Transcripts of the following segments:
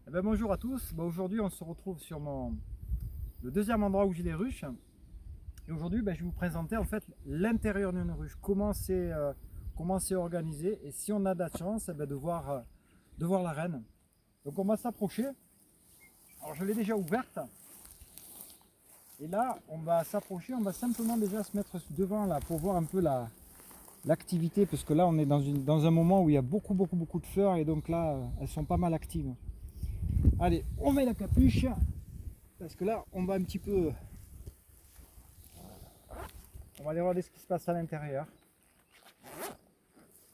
Eh ben, bonjour à tous. Aujourd'hui, on se retrouve sur le deuxième endroit où j'ai les ruches. Et aujourd'hui, je vais vous présenter en fait l'intérieur d'une ruche, comment c'est organisé et si on a de la chance de voir la reine. Donc on va s'approcher. Alors je l'ai déjà ouverte. Et là, on va s'approcher, on va simplement déjà se mettre devant là pour voir un peu l'activité, parce que là on est dans un moment où il y a beaucoup de fleurs et donc là elles sont pas mal actives. Allez, on met la capuche parce que là on va un petit peu, on va aller regarder ce qui se passe à l'intérieur.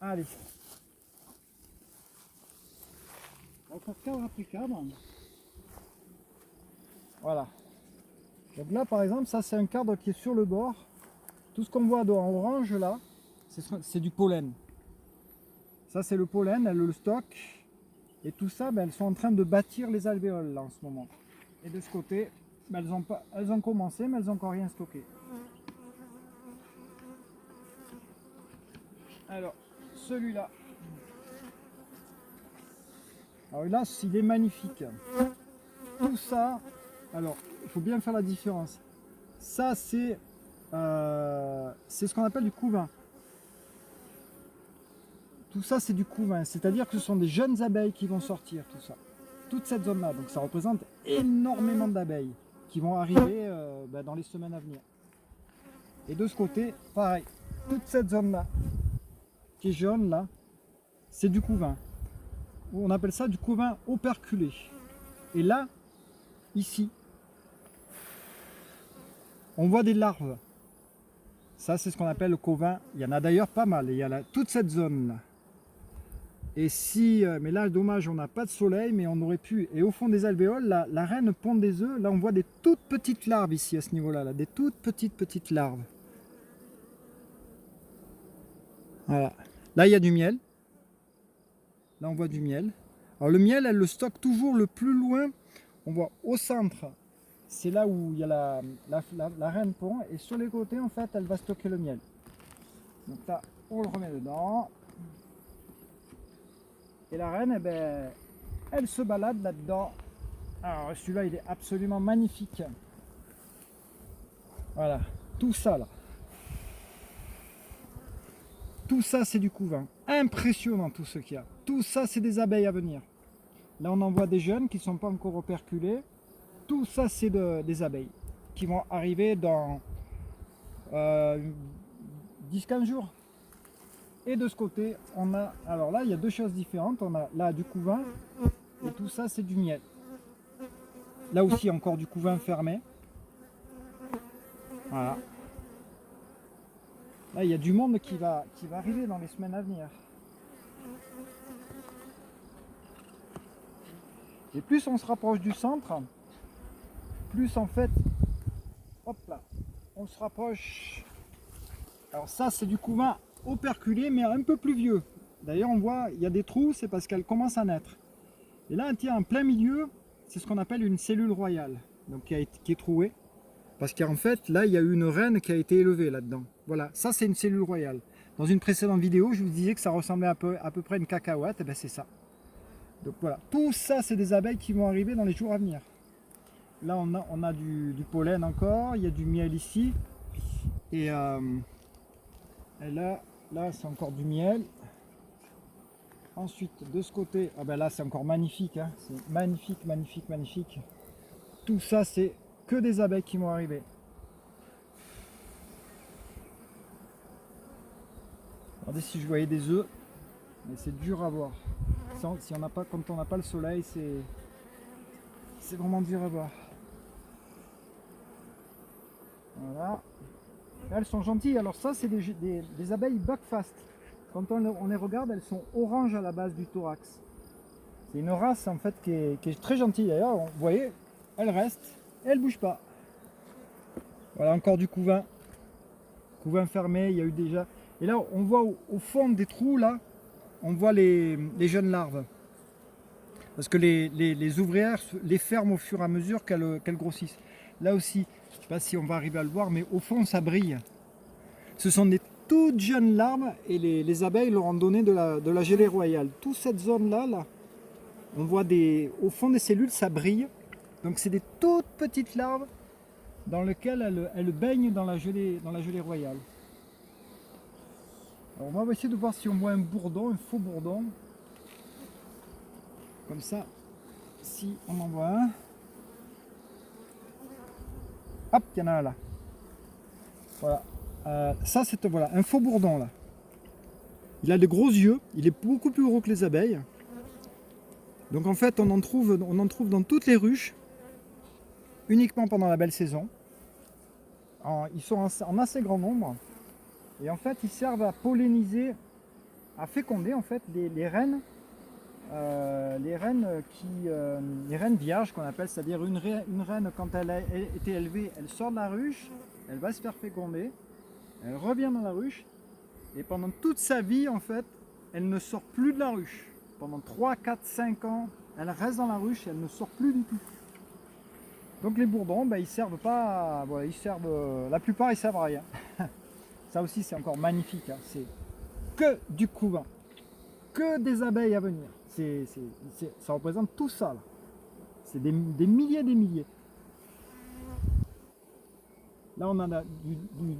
Allez, encore cadre après cadre. Voilà. Donc là par exemple, ça c'est un cadre qui est sur le bord. Tout ce qu'on voit en orange là, c'est du pollen. Ça c'est le pollen, elles le stockent. Et tout ça, elles sont en train de bâtir les alvéoles là en ce moment. Et de ce côté, elles ont commencé, mais elles n'ont encore rien stocké. Alors, celui-là. Alors là, il est magnifique. Tout ça, alors, il faut bien faire la différence. Ça, c'est ce qu'on appelle du couvain. Tout ça, c'est du couvain, c'est-à-dire que ce sont des jeunes abeilles qui vont sortir, tout ça. Toute cette zone-là, donc ça représente énormément d'abeilles qui vont arriver dans les semaines à venir. Et de ce côté, pareil, toute cette zone-là, qui est jaune là, c'est du couvain. On appelle ça du couvain operculé. Et là, ici, on voit des larves. Ça, c'est ce qu'on appelle le couvain. Il y en a d'ailleurs pas mal. Il y a toute cette zone-là. Et si, mais là, dommage, on n'a pas de soleil, mais on aurait pu. Et au fond des alvéoles, la reine pond des œufs. Là, on voit des toutes petites larves ici, à ce niveau-là. Là, des toutes petites larves. Voilà. Là, il y a du miel. Là, on voit du miel. Alors, le miel, elle le stocke toujours le plus loin. On voit au centre, c'est là où il y a la reine pond. Et sur les côtés, en fait, elle va stocker le miel. Donc là, on le remet dedans. Et la reine, elle se balade là-dedans. Alors celui-là, il est absolument magnifique. Voilà, tout ça là. Tout ça, c'est du couvain. Impressionnant tout ce qu'il y a. Tout ça, c'est des abeilles à venir. Là, on en voit des jeunes qui ne sont pas encore operculés. Tout ça, c'est des abeilles qui vont arriver dans 10-15 jours. Et de ce côté, on a, alors là, il y a deux choses différentes. On a là du couvain et tout ça, c'est du miel. Là aussi, encore du couvain fermé. Voilà. Là, il y a du monde qui va arriver dans les semaines à venir. Et plus on se rapproche du centre, plus en fait, hop là, on se rapproche. Alors ça, c'est du couvain operculé, mais un peu plus vieux. D'ailleurs, on voit, il y a des trous, c'est parce qu'elle commence à naître. Et là, tiens, en plein milieu, c'est ce qu'on appelle une cellule royale, donc qui est trouée. Parce qu'en fait, là, il y a eu une reine qui a été élevée là-dedans. Voilà, ça c'est une cellule royale. Dans une précédente vidéo, je vous disais que ça ressemblait à peu près à une cacahuète, et c'est ça. Donc voilà, tout ça, c'est des abeilles qui vont arriver dans les jours à venir. Là, on a du pollen encore, il y a du miel ici. Et là, c'est encore du miel. Ensuite, de ce côté, là, c'est encore magnifique. Hein. C'est magnifique. Tout ça, c'est que des abeilles qui vont arriver. Regardez si je voyais des œufs, mais c'est dur à voir. Si on n'a pas, quand on n'a pas le soleil, c'est vraiment dur à voir. Voilà. Elles sont gentilles. Alors ça, c'est des abeilles buckfast. Quand on les regarde, elles sont oranges à la base du thorax. C'est une race en fait qui est très gentille. D'ailleurs, vous voyez, elles restent et elles ne bougent pas. Voilà encore du couvain. Couvain fermé, il y a eu déjà. Et là, on voit au fond des trous, là, on voit les jeunes larves. Parce que les ouvrières les ferment au fur et à mesure qu'elles grossissent. Là aussi, je ne sais pas si on va arriver à le voir, mais au fond, ça brille. Ce sont des toutes jeunes larves et les abeilles leur ont donné de la gelée royale. Toute cette zone-là, on voit au fond des cellules, ça brille. Donc c'est des toutes petites larves dans lesquelles elles baignent dans la gelée royale. Alors on va essayer de voir si on voit un bourdon, un faux bourdon. Comme ça, si on en voit un. Hop, il y en a un là. Voilà. Ça c'est voilà, un faux bourdon là. Il a des gros yeux, il est beaucoup plus gros que les abeilles. Donc en fait on en trouve dans toutes les ruches, uniquement pendant la belle saison. Ils sont en assez grand nombre. Et en fait ils servent à polliniser, à féconder en fait les reines. Les reines vierges qu'on appelle, c'est-à-dire une reine quand elle a été élevée, elle sort de la ruche, elle va se faire féconder, elle revient dans la ruche et pendant toute sa vie en fait, elle ne sort plus de la ruche. Pendant 3, 4, 5 ans, elle reste dans la ruche et elle ne sort plus du tout. Donc les bourdons, ben, ils servent pas, voilà, la plupart ils servent à rien. Ça aussi c'est encore magnifique, hein. C'est que du couvain, que des abeilles à venir. Ça représente tout ça là. C'est des milliers et des milliers. Là on a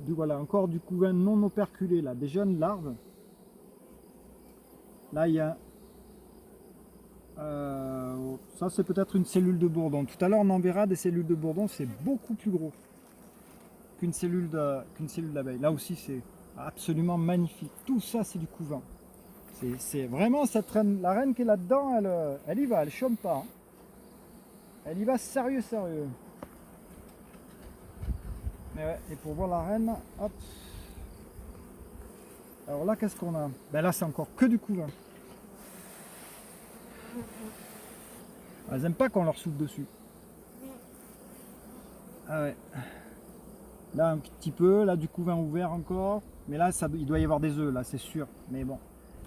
voilà, encore du couvain non operculé, là, des jeunes larves. Là il y a ça c'est peut-être une cellule de bourdon. Tout à l'heure on en verra des cellules de bourdon, c'est beaucoup plus gros qu'une cellule d'abeille. Là aussi c'est absolument magnifique. Tout ça c'est du couvain. C'est vraiment cette reine, la reine qui est là-dedans, elle y va, elle chôme pas. Hein. Elle y va sérieux. Mais ouais, et pour voir la reine, hop. Alors là, qu'est-ce qu'on a? Ben là, c'est encore que du couvain. Elles n'aiment pas qu'on leur souffle dessus. Ah ouais. Là, un petit peu, là, du couvain ouvert encore. Mais là, il doit y avoir des œufs, là, c'est sûr. Mais bon,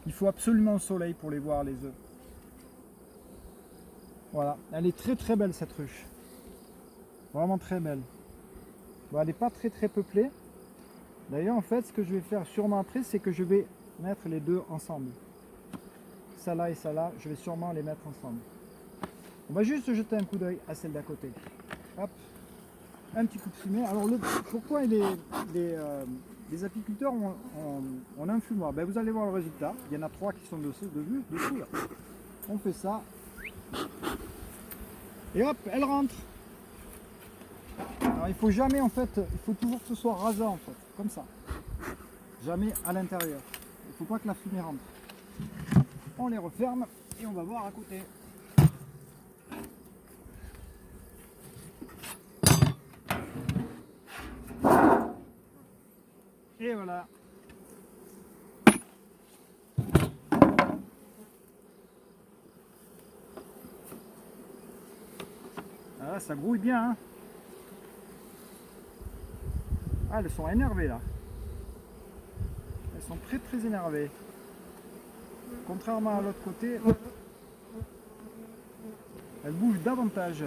il faut absolument le soleil pour les voir, les œufs. Voilà, elle est très belle cette ruche. Vraiment très belle. Bon, elle n'est pas très peuplée. D'ailleurs, en fait, ce que je vais faire sûrement après, c'est que je vais mettre les deux ensemble. Ça là et ça là, je vais sûrement les mettre ensemble. On va juste jeter un coup d'œil à celle d'à côté. Hop, un petit coup de fumée. Alors, pourquoi les apiculteurs ont un fumoir? Ben, vous allez voir le résultat. Il y en a 3 qui sont dessous là. On fait ça. Et hop, elle rentre. Alors il faut jamais en fait, il faut toujours que ce soit rasant en fait, comme ça. Jamais à l'intérieur. Il ne faut pas que la fumée rentre. On les referme et on va voir à côté. Et voilà. Ah, ça grouille bien. Hein. Ah, elles sont énervées là. Elles sont très énervées. Contrairement à l'autre côté, elles bougent davantage.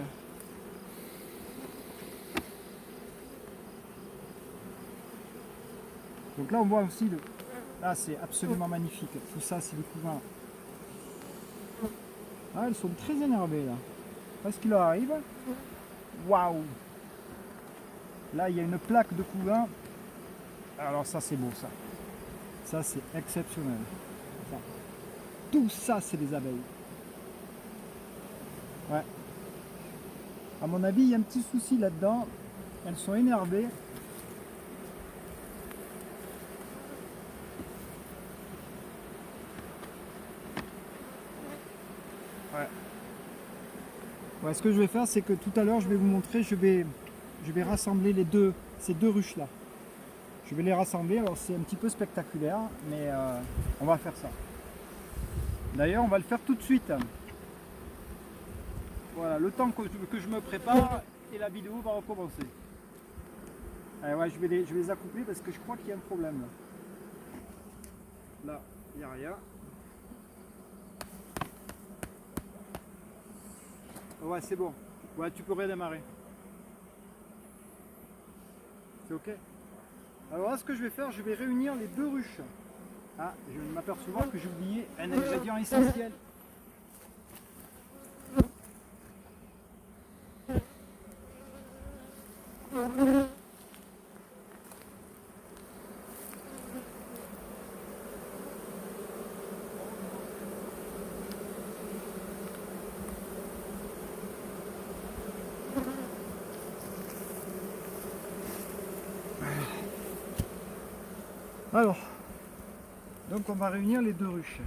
Donc là on voit aussi là c'est absolument magnifique. Tout ça c'est du couvain. Ah, elles sont très énervées là. Parce qu'il leur arrive. Waouh! Là il y a une plaque de couvain. Alors ça c'est beau ça. Ça c'est exceptionnel. Ça. Tout ça c'est des abeilles. Ouais. À mon avis il y a un petit souci là-dedans. Elles sont énervées. Ouais, ce que je vais faire, c'est que tout à l'heure, je vais vous montrer, je vais rassembler ces deux ruches là. Je vais les rassembler, alors c'est un petit peu spectaculaire, mais on va faire ça. D'ailleurs, on va le faire tout de suite. Voilà, le temps que je me prépare et la vidéo va recommencer. Allez, ouais, je vais les accoupler parce que je crois qu'il y a un problème. Là, il n'y a rien. Ouais, c'est bon. Ouais, tu peux redémarrer. C'est ok. Alors là, ce que je vais faire, je vais réunir les deux ruches. Ah, je m'aperçois que j'ai oublié un ingrédient essentiel. Alors, donc on va réunir les deux ruches.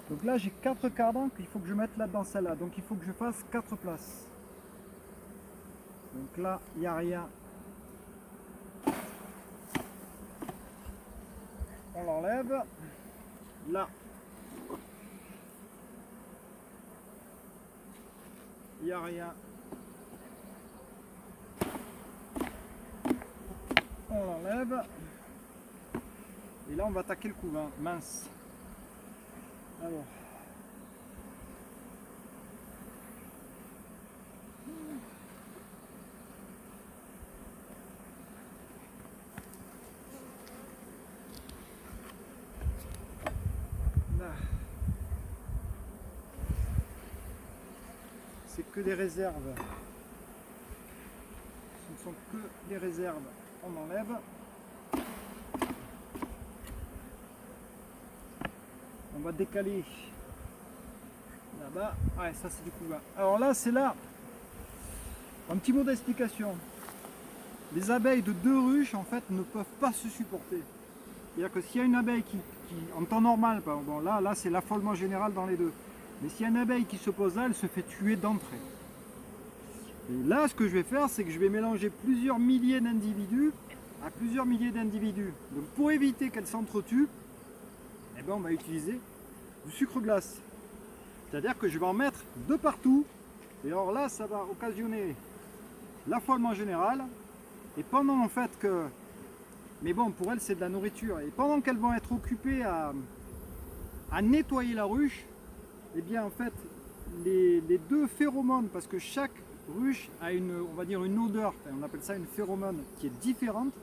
Donc là j'ai 4 cardans qu'il faut que je mette là dans celle-là. Donc il faut que je fasse 4 places. Donc là il n'y a rien. On l'enlève. Là il n'y a rien. On l'enlève. Et là on va attaquer le couvain. Mince. Alors. Là. C'est que des réserves. Ce ne sont que des réserves. On enlève. On va décaler là-bas. Ouais, ça c'est du couvain. Alors là, c'est là. Un petit mot d'explication. Les abeilles de 2 ruches, en fait, ne peuvent pas se supporter. C'est-à-dire que s'il y a une abeille qui en temps normal, bon là c'est l'affolement général dans les deux. Mais s'il y a une abeille qui se pose là, elle se fait tuer d'entrée. Et là, ce que je vais faire, c'est que je vais mélanger plusieurs milliers d'individus à plusieurs milliers d'individus. Donc pour éviter qu'elles s'entretuent, eh ben, on va utiliser du sucre glace. C'est-à-dire que je vais en mettre de partout. Et alors là, ça va occasionner l'affolement général. Et pendant en fait que... Mais bon, pour elles, c'est de la nourriture. Et pendant qu'elles vont être occupées à nettoyer la ruche, eh bien en fait, les deux phéromones, parce que chaque ruche a une, on va dire une odeur, on appelle ça une phéromone qui est différente,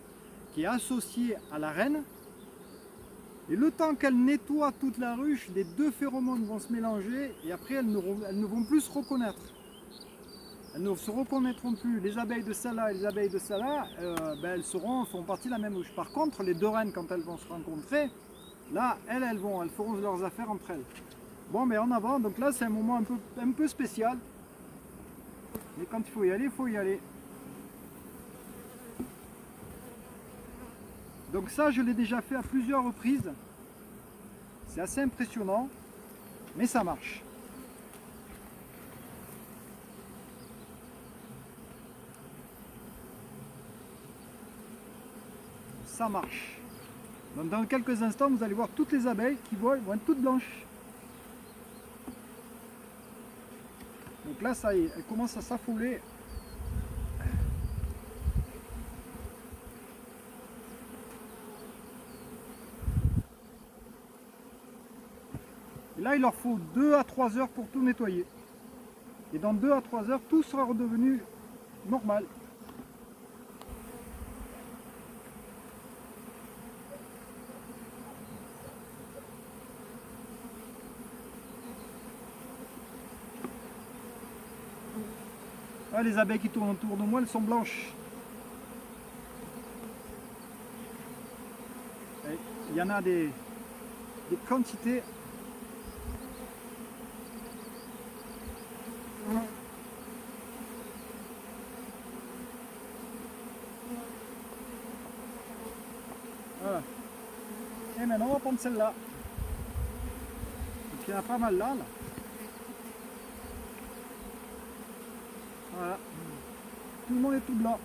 qui est associée à la reine. Et le temps qu'elle nettoie toute la ruche, les deux phéromones vont se mélanger et après elles ne vont plus se reconnaître. Elles ne se reconnaîtront plus. Les abeilles de celle-là et les abeilles de celle-là, elles font partie de la même ruche. Par contre, les deux reines, quand elles vont se rencontrer, là, elles feront leurs affaires entre elles. Bon, mais en avant, donc là, c'est un moment un peu spécial. Mais quand il faut y aller, il faut y aller. Donc ça, je l'ai déjà fait à plusieurs reprises. C'est assez impressionnant, mais ça marche. Ça marche. Donc dans quelques instants, vous allez voir toutes les abeilles qui vont être toutes blanches. Donc là, ça y est, elles commencent à s'affoler. Et là, il leur faut 2 à 3 heures pour tout nettoyer. Et dans 2 à 3 heures, tout sera redevenu normal. Ah, les abeilles qui tournent autour de moi, elles sont blanches. Et il y en a des quantités. Voilà. Et maintenant, on va prendre celle-là. Donc, il y en a pas mal là. Voilà. Tout le monde est tout blanc.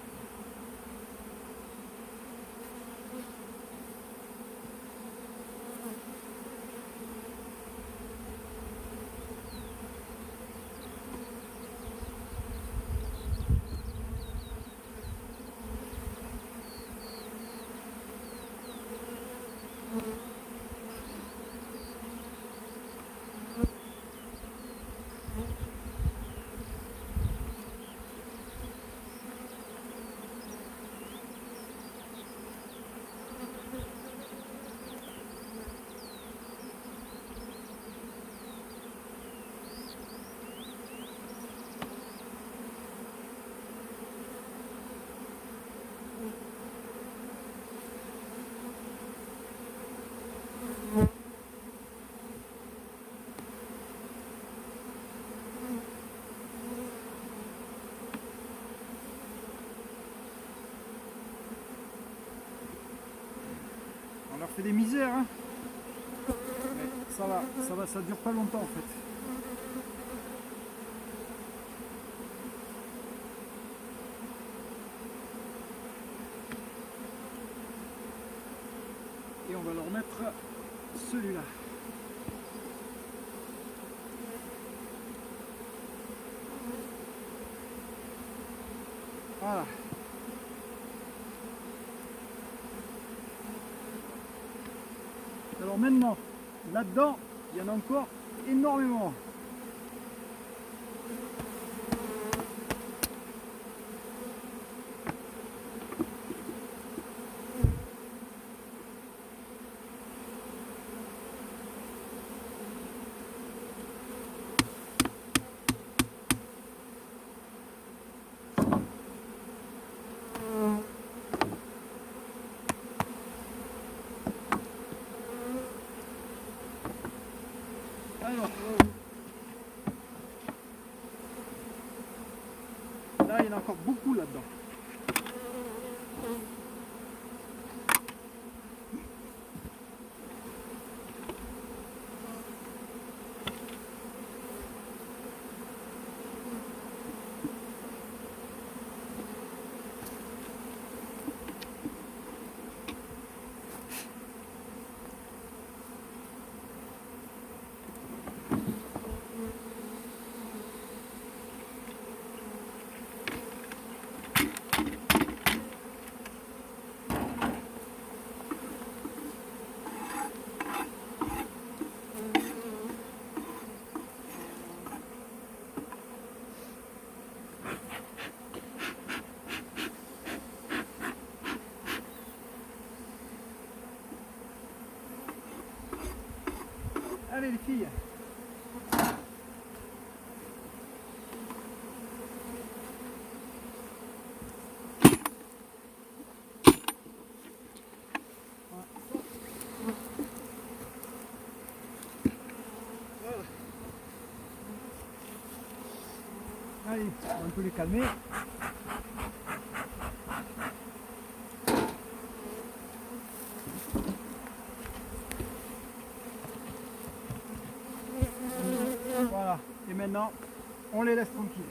fait des misères. Hein. Mais ça dure pas longtemps en fait. Et on va leur mettre celui-là. Voilà. Alors maintenant, là-dedans, il y en a encore énormément. Alors, là, il y en a encore beaucoup là-dedans. Allez les filles. Voilà. Allez, on peut les calmer. Voilà, et maintenant on les laisse tranquilles.